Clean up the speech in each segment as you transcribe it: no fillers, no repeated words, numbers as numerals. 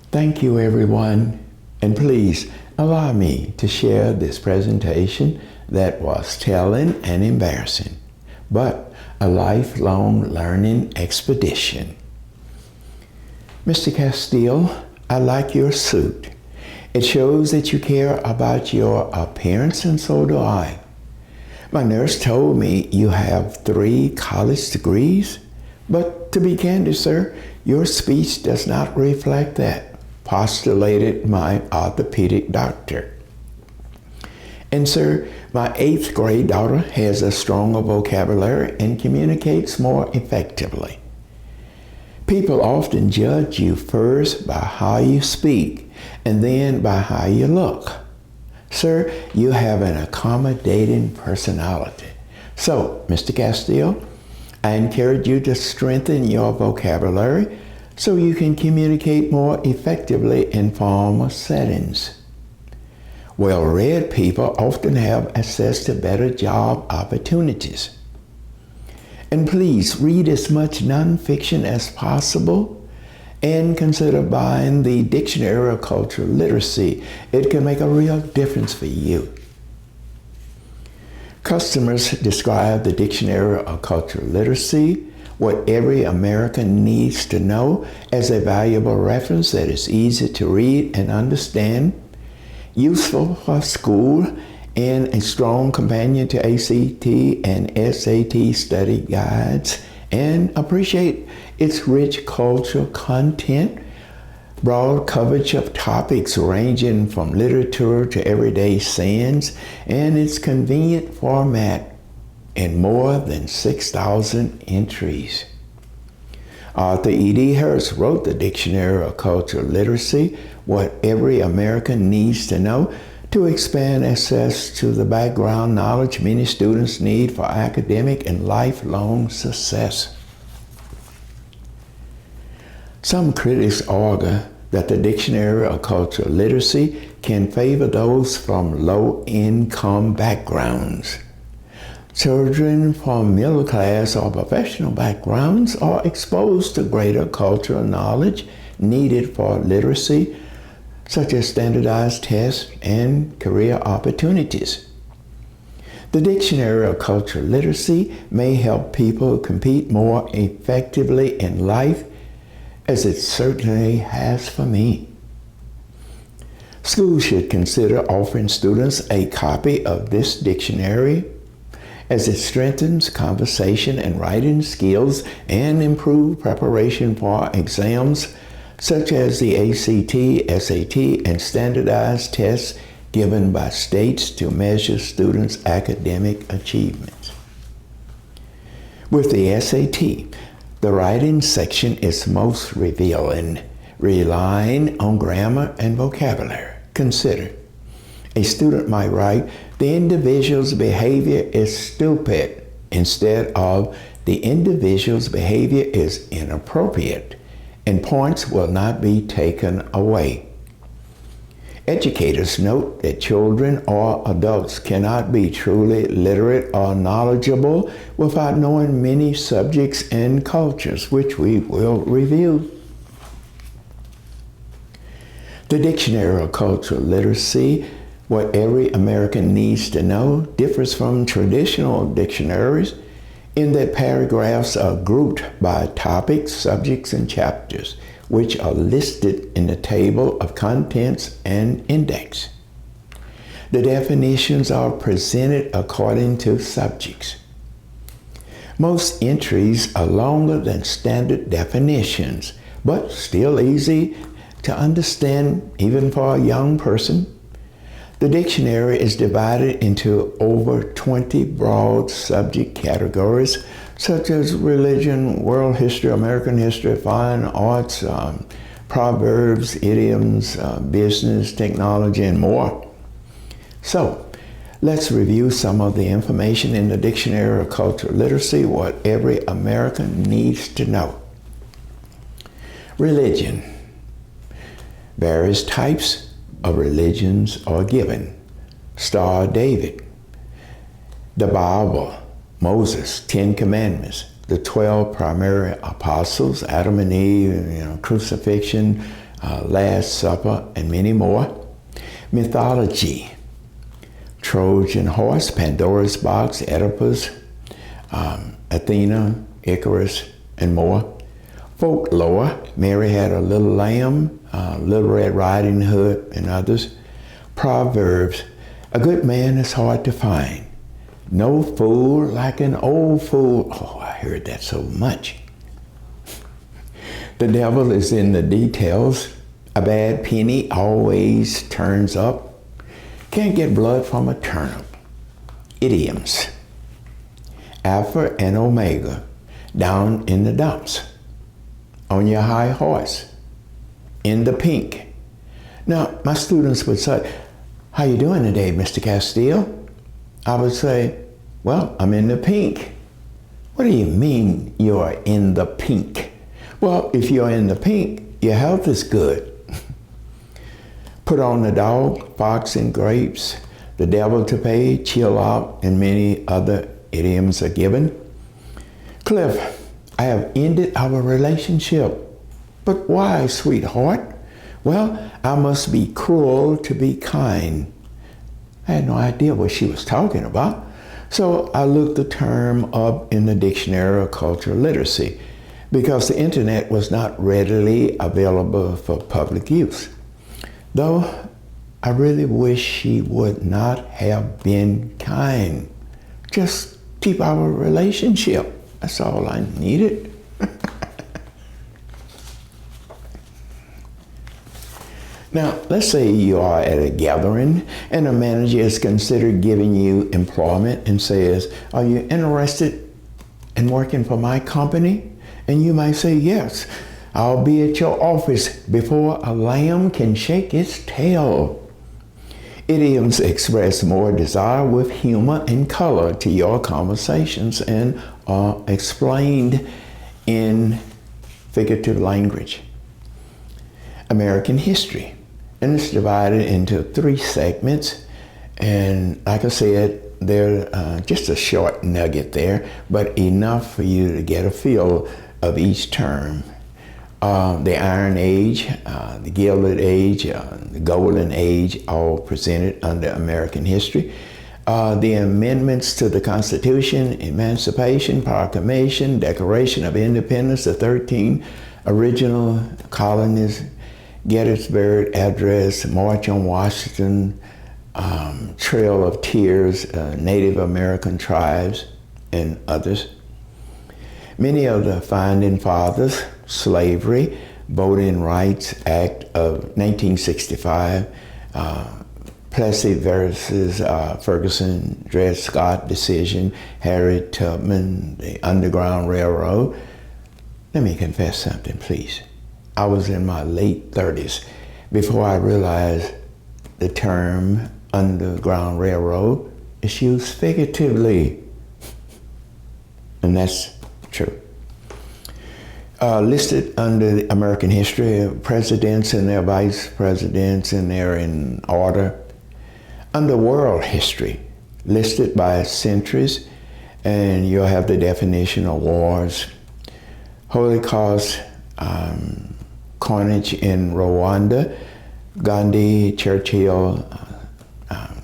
Thank you, everyone, and please allow me to share this presentation that was telling and embarrassing, but a lifelong learning expedition. Mr. Castile, I like your suit. It shows that you care about your appearance, and so do I. My nurse told me you have 3 college degrees, but to be candid, sir, your speech does not reflect that, postulated my orthopedic doctor. And sir, my 8th grade daughter has a stronger vocabulary and communicates more effectively. People often judge you first by how you speak and then by how you look. Sir, you have an accommodating personality. So, Mr. Castile, I encourage you to strengthen your vocabulary so you can communicate more effectively in formal settings. Well-read people often have access to better job opportunities. And please read as much nonfiction as possible and consider buying the Dictionary of Cultural Literacy. It can make a real difference for you. Customers describe the Dictionary of Cultural Literacy, what every American needs to know, as a valuable reference that is easy to read and understand, useful for school, and a strong companion to ACT and SAT study guides, and appreciate its rich cultural content, broad coverage of topics ranging from literature to everyday sayings, and its convenient format in more than 6,000 entries. Author E.D. Hirsch wrote the Dictionary of Cultural Literacy, what every American needs to know, to expand access to the background knowledge many students need for academic and lifelong success. Some critics argue that the Dictionary of Cultural Literacy can favor those from low-income backgrounds. Children from middle-class or professional backgrounds are exposed to greater cultural knowledge needed for literacy, such as standardized tests and career opportunities. The Dictionary of Cultural Literacy may help people compete more effectively in life, as it certainly has for me. Schools should consider offering students a copy of this dictionary, as it strengthens conversation and writing skills and improves preparation for exams such as the ACT, SAT, and standardized tests given by states to measure students' academic achievements. With the SAT, the writing section is most revealing, relying on grammar and vocabulary. Consider, a student might write, "The individual's behavior is stupid," instead of "the individual's behavior is inappropriate," and points will not be taken away. Educators note that children or adults cannot be truly literate or knowledgeable without knowing many subjects and cultures, which we will review. The Dictionary of Cultural Literacy, what every American needs to know, differs from traditional dictionaries in that paragraphs are grouped by topics, subjects, and chapters, which are listed in the table of contents and index. The definitions are presented according to subjects. Most entries are longer than standard definitions, but still easy to understand even for a young person. The dictionary is divided into over 20 broad subject categories, such as religion, world history, American history, fine arts, proverbs, idioms, business, technology, and more. So, let's review some of the information in the Dictionary of Cultural Literacy, what every American needs to know. Religion. Various types of religions are given. Star of David, the Bible, Moses, 10 Commandments, the 12 primary apostles, Adam and Eve, crucifixion, Last Supper, and many more. Mythology, Trojan horse, Pandora's box, Oedipus, Athena, Icarus, and more. Folklore, Mary Had a Little Lamb, Little Red Riding Hood, and others. Proverbs, a good man is hard to find. No fool like an old fool. Oh, I heard that so much. The devil is in the details. A bad penny always turns up. Can't get blood from a turnip. Idioms. Alpha and Omega, down in the dumps. On your high horse, in the pink. Now, my students would say, how you doing today, Mr. Castillo? I would say, well, I'm in the pink. What do you mean you're in the pink? Well, if you're in the pink, your health is good. Put on the dog, fox and grapes, the devil to pay, chill out, and many other idioms are given. Cliff, I have ended our relationship. But why, sweetheart? Well, I must be cruel to be kind. I had no idea what she was talking about. So I looked the term up in the Dictionary of Cultural Literacy because the internet was not readily available for public use. Though I really wish she would not have been kind. Just keep our relationship. That's all I needed. Now, let's say you are at a gathering and a manager is considered giving you employment and says, are you interested in working for my company? And you might say, yes, I'll be at your office before a lamb can shake its tail. Idioms express more desire with humor and color to your conversations and are explained in figurative language. American history. And it's divided into 3 segments. And like I said, they're just a short nugget there, but enough for you to get a feel of each term. The Iron Age, the Gilded Age, the Golden Age, all presented under American history. The amendments to the Constitution, Emancipation, Proclamation, Declaration of Independence, the 13 original colonies, Gettysburg Address, March on Washington, Trail of Tears, Native American tribes, and others. Many of the founding fathers, slavery, Voting Rights Act of 1965, Plessy versus Ferguson, Dred Scott decision, Harriet Tubman, the Underground Railroad. Let me confess something, please. I was in my late 30s before I realized the term Underground Railroad is used figuratively. And that's true. Listed under the American history, presidents and their vice presidents, and they're in order. Under world history, listed by centuries, and you'll have the definition of wars, Holocaust, carnage in Rwanda, Gandhi, Churchill,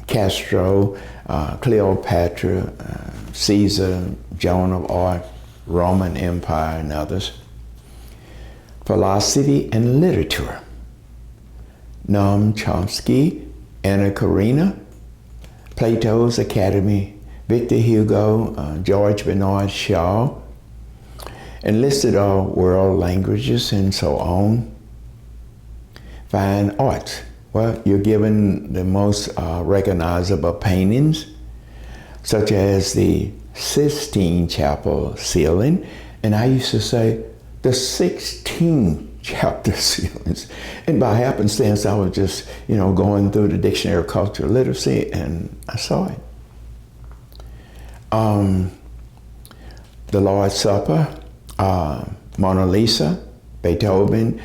Castro, Cleopatra, Caesar, Joan of Arc, Roman Empire, and others. Philosophy and literature, Noam Chomsky, Anna Karenina, Plato's Academy, Victor Hugo, George Bernard Shaw, and listed are world languages and so on. Fine arts. Well, you're given the most recognizable paintings, such as the Sistine Chapel ceiling, and I used to say the 16 chapter ceilings. And by happenstance, I was just, going through the Dictionary of Cultural Literacy, and I saw it. The Lord's Supper, Mona Lisa, Beethoven,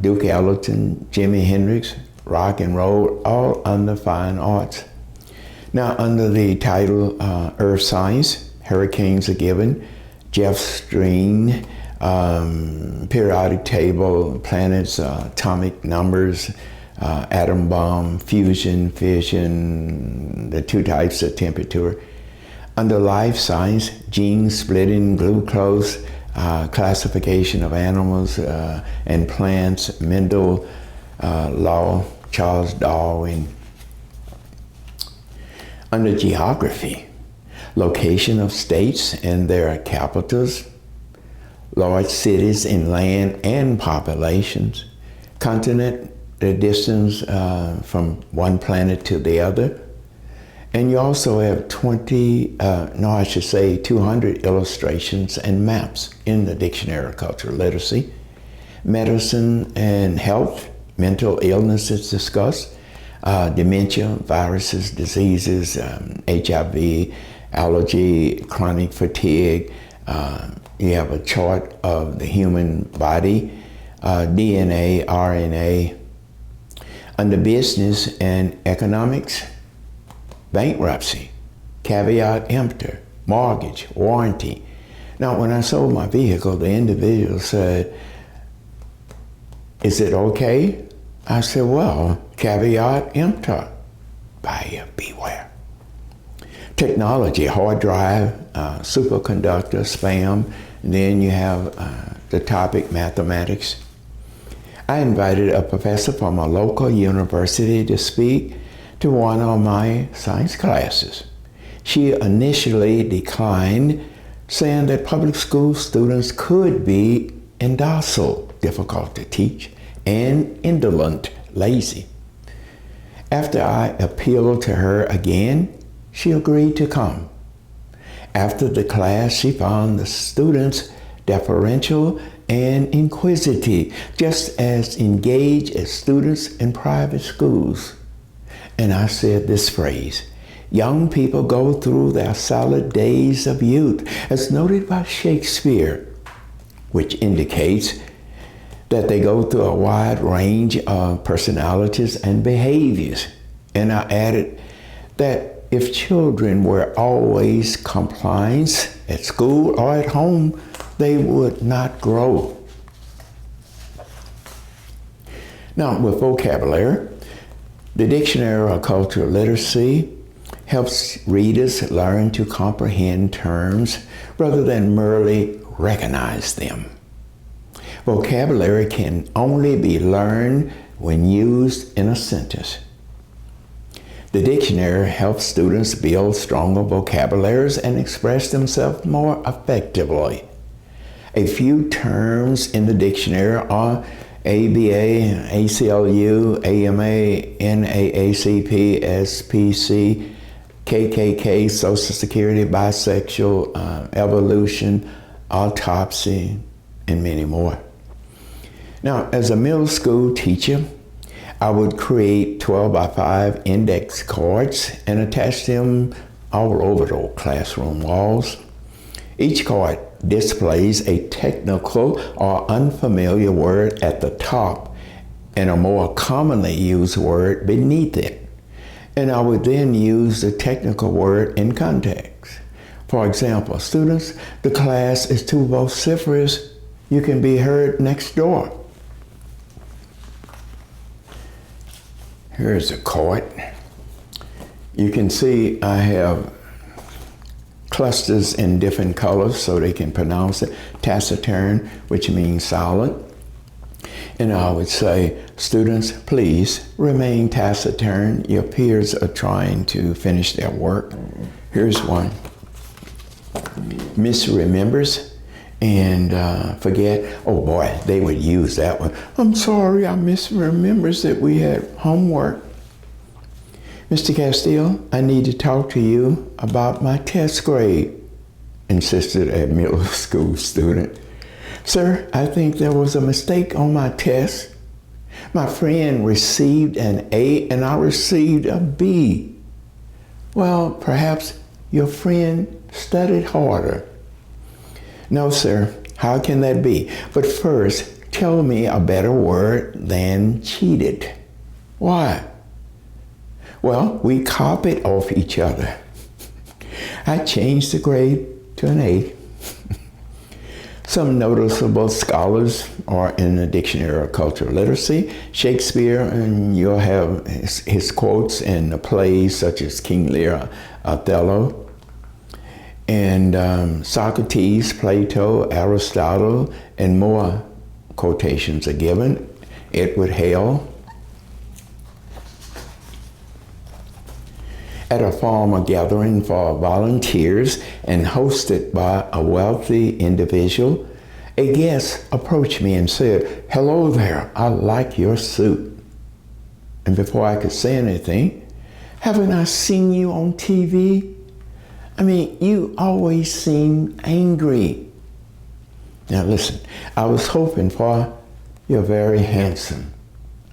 Duke Ellington, Jimi Hendrix, rock and roll, all under fine arts. Now, under the title Earth Science, hurricanes are given, Jeff Streen, periodic table, planets, atomic numbers, atom bomb, fusion, fission, the two types of temperature. Under life science, gene splitting, glucose, classification of animals and plants, Mendel law, Charles Darwin. Under geography, location of states and their capitals, large cities in land and populations, continent, the distance from one planet to the other. And you also have 200 illustrations and maps in the Dictionary of Cultural Literacy. Medicine and health, mental illness is discussed, dementia, viruses, diseases, HIV, allergy, chronic fatigue. You have a chart of the human body, DNA, RNA. Under business and economics, bankruptcy, caveat emptor, mortgage, warranty. Now, when I sold my vehicle, the individual said, "Is it okay?" I said, "Well, caveat emptor, buyer beware." Technology, hard drive, superconductor, spam, and then you have the topic mathematics. I invited a professor from a local university to speak to one of my science classes. She initially declined, saying that public school students could be indocile, difficult to teach, and indolent, lazy. After I appealed to her again, she agreed to come. After the class, she found the students deferential and inquisitive, just as engaged as students in private schools. And I said this phrase, young people go through their solid days of youth, as noted by Shakespeare, which indicates that they go through a wide range of personalities and behaviors. And I added that if children were always compliant at school or at home, they would not grow. Now, with vocabulary, the Dictionary of Cultural Literacy helps readers learn to comprehend terms rather than merely recognize them. Vocabulary can only be learned when used in a sentence. The dictionary helps students build stronger vocabularies and express themselves more effectively. A few terms in the dictionary are ABA, ACLU, AMA, NAACP, SPC, KKK, Social Security, bisexual, evolution, autopsy, and many more. Now, as a middle school teacher, I would create 12x5 index cards and attach them all over the classroom walls. Each card displays a technical or unfamiliar word at the top and a more commonly used word beneath it. And I would then use the technical word in context. For example, students, the class is too vociferous. You can be heard next door. Here's a card. You can see I have clusters in different colors so they can pronounce it. Taciturn, which means silent. And I would say, students, please remain taciturn. Your peers are trying to finish their work. Here's one. Misremembers and forget. Oh boy, they would use that one. I'm sorry, I misremembers that we had homework. Mr. Castillo, I need to talk to you about my test grade, insisted a middle school student. Sir, I think there was a mistake on my test. My friend received an A and I received a B. Well, perhaps your friend studied harder. No, sir, how can that be? But first, tell me a better word than cheated. Why? Well, we copied off each other. I changed the grade to an A. Some noticeable scholars are in the Dictionary of Cultural Literacy. Shakespeare, and you'll have his quotes in the plays such as King Lear, Othello, and Socrates, Plato, Aristotle, and more quotations are given. Edward Hale. At a formal gathering for volunteers and hosted by a wealthy individual, a guest approached me and said, "Hello there, I like your suit." And before I could say anything, "Haven't I seen you on TV? I mean, you always seem angry." Now listen, I was hoping for, "You're very handsome.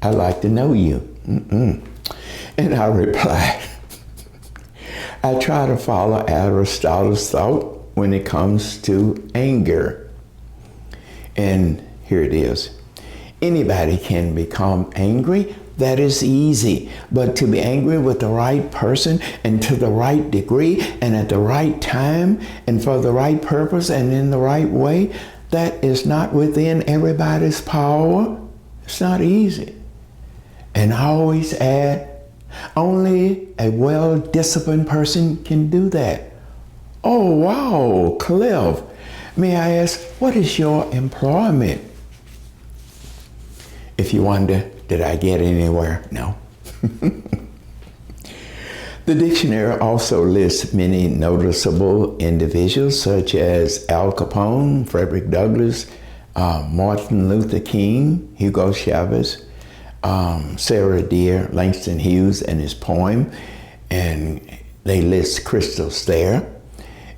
I'd like to know you." And I replied, "I try to follow Aristotle's thought when it comes to anger." And here it is. Anybody can become angry. That is easy. But to be angry with the right person and to the right degree and at the right time and for the right purpose and in the right way, that is not within everybody's power. It's not easy. And I always add, only a well-disciplined person can do that. "Oh, wow, Cliff. May I ask, what is your employment?" If you wonder, did I get anywhere? No. The dictionary also lists many noticeable individuals such as Al Capone, Frederick Douglass, Martin Luther King, Hugo Chavez, Sarah Deer, Langston Hughes and his poem, and they list crystals there.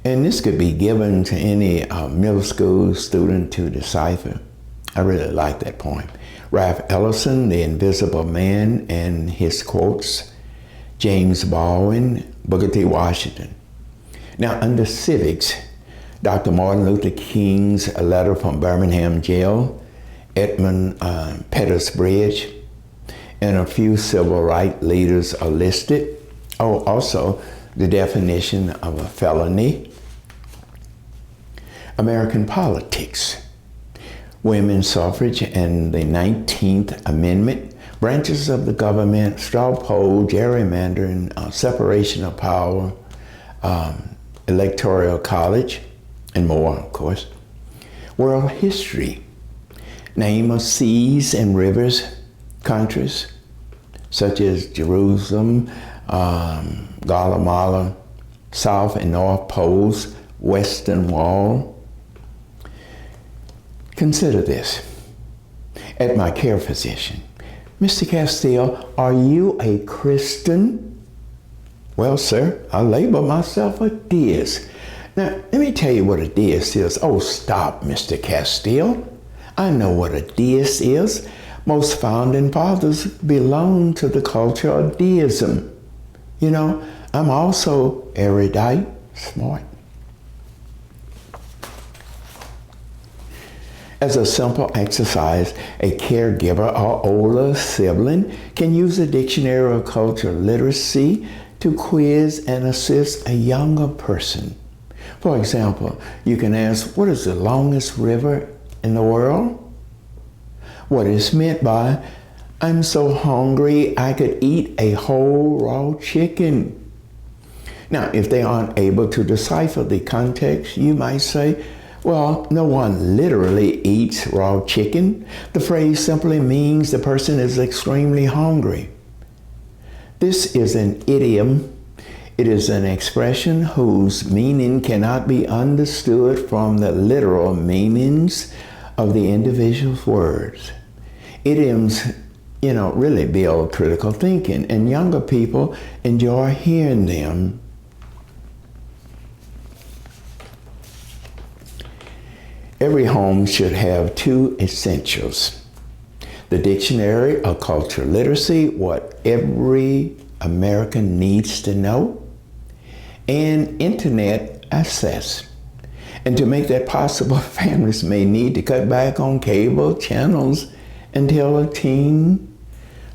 And this could be given to any middle school student to decipher. I really like that poem. Ralph Ellison, The Invisible Man, and his quotes. James Baldwin, Booker T. Washington. Now, under civics, Dr. Martin Luther King's A Letter from Birmingham Jail, Edmund Pettus Bridge, and a few civil rights leaders are listed. Oh, also the definition of a felony. American politics, women's suffrage and the 19th Amendment, branches of the government, straw poll, gerrymandering, separation of power, electoral college, and more, of course. World history, name of seas and rivers, countries, such as Jerusalem, Guatemala, South and North Poles, Western Wall. Consider this. At my care physician, "Mr. Castile, are you a Christian?" "Well, sir, I label myself a deist." Now, let me tell you what a deist is. "Oh, stop, Mr. Castile. I know what a deist is. Most founding fathers belong to the culture of deism. You know, I'm also erudite, smart." As a simple exercise, a caregiver or older sibling can use a dictionary of cultural literacy to quiz and assist a younger person. For example, you can ask, "What is the longest river in the world?" What is meant by, "I'm so hungry I could eat a whole raw chicken." Now, if they aren't able to decipher the context, you might say, "Well, no one literally eats raw chicken. The phrase simply means the person is extremely hungry." This is an idiom. It is an expression whose meaning cannot be understood from the literal meanings of the individual's words. Idioms, really build critical thinking, and younger people enjoy hearing them. Every home should have two essentials: the dictionary of cultural literacy, what every American needs to know, and internet access. And to make that possible, families may need to cut back on cable channels and tell a teen,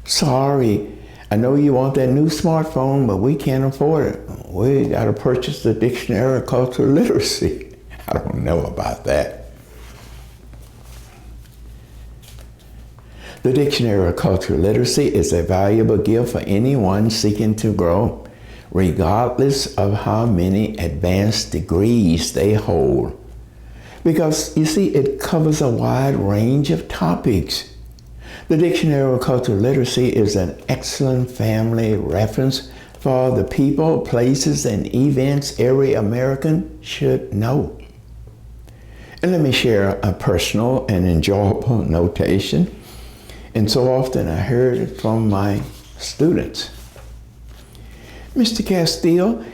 "Sorry, I know you want that new smartphone, but we can't afford it. We got to purchase the dictionary of cultural literacy." I don't know about that. The Dictionary of Cultural Literacy is a valuable gift for anyone seeking to grow, regardless of how many advanced degrees they hold. Because, you see, it covers a wide range of topics. The Dictionary of Cultural Literacy is an excellent family reference for the people, places, and events every American should know. And let me share a personal and enjoyable notation. And so often I heard it from my students. Mr. Castile,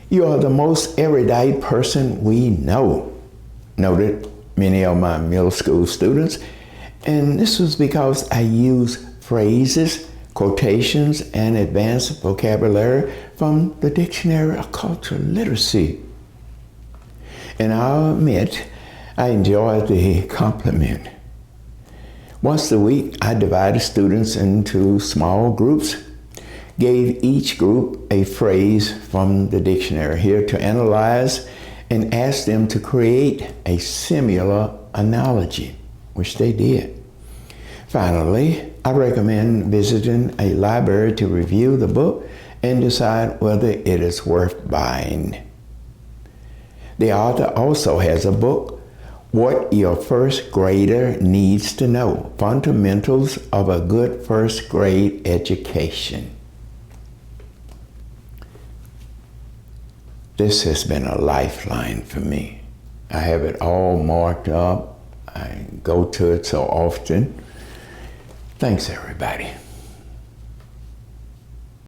you are the most erudite person we know, noted many of my middle school students. And this was because I use phrases, quotations, and advanced vocabulary from the Dictionary of Cultural Literacy. And I'll admit, I enjoyed the compliment. Once a week, I divided students into small groups, gave each group a phrase from the dictionary here to analyze, and asked them to create a similar analogy, which they did. Finally, I recommend visiting a library to review the book and decide whether it is worth buying. The author also has a book, What Your First Grader Needs to Know, Fundamentals of a Good First Grade Education. This has been a lifeline for me. I have it all marked up. I go to it so often. Thanks, everybody.